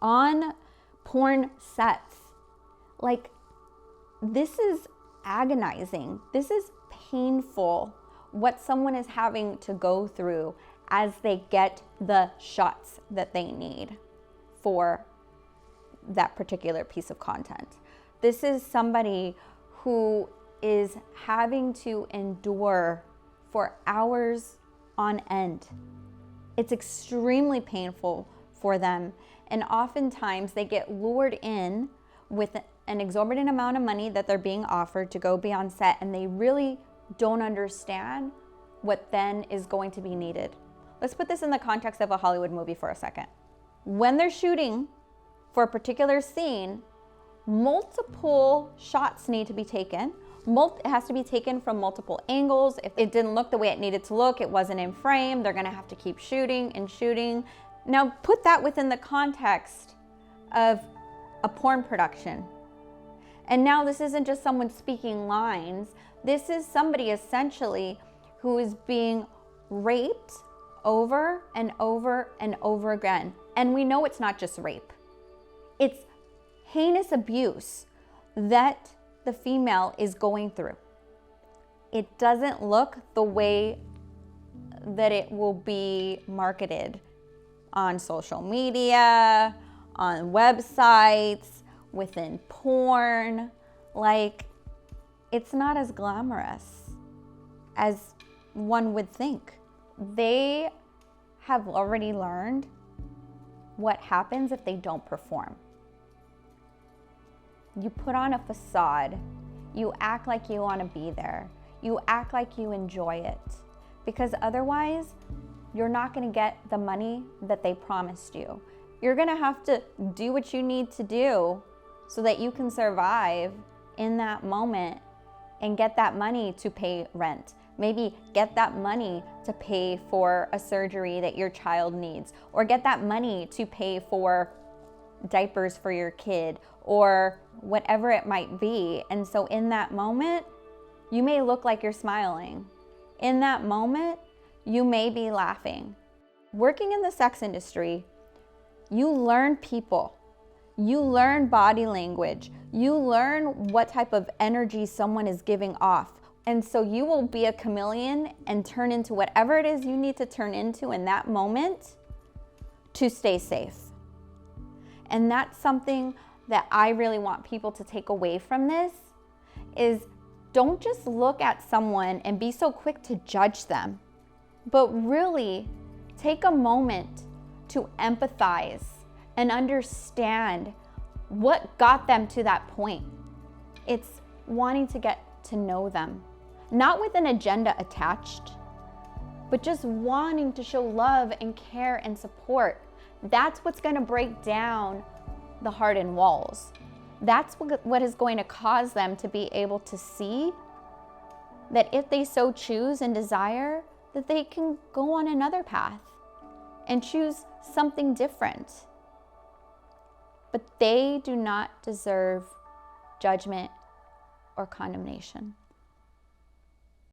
on porn sets. Like, this is agonizing. This is painful, what someone is having to go through as they get the shots that they need for that particular piece of content. This is somebody who is having to endure for hours on end. It's extremely painful for them, and oftentimes they get lured in with an exorbitant amount of money that they're being offered to go be on set, and they really don't understand what then is going to be needed. Let's put this in the context of a Hollywood movie for a second. When they're shooting for a particular scene, multiple shots need to be taken. It has to be taken from multiple angles. If it didn't look the way it needed to look, it wasn't in frame, they're gonna have to keep shooting and shooting. Now put that within the context of a porn production. And now this isn't just someone speaking lines. This is somebody essentially who is being raped over and over and over again. And we know it's not just rape. It's heinous abuse that the female is going through. It doesn't look the way that it will be marketed on social media, on websites, within porn. Like, it's not as glamorous as one would think. They have already learned what happens if they don't perform. You put on a facade. You act like you want to be there. You act like you enjoy it. Because otherwise, you're not going to get the money that they promised you. You're going to have to do what you need to do so that you can survive in that moment and get that money to pay rent. Maybe get that money to pay for a surgery that your child needs, or get that money to pay for diapers for your kid, or whatever it might be. And so in that moment, you may look like you're smiling. In that moment, you may be laughing. Working in the sex industry, you learn people. You learn body language. You learn what type of energy someone is giving off. And so you will be a chameleon and turn into whatever it is you need to turn into in that moment to stay safe. And that's something that I really want people to take away from this, is don't just look at someone and be so quick to judge them, but really take a moment to empathize and understand what got them to that point. It's wanting to get to know them, not with an agenda attached, but just wanting to show love and care and support. That's what's going to break down the hardened walls. That's what is going to cause them to be able to see that if they so choose and desire, that they can go on another path and choose something different. But they do not deserve judgment or condemnation.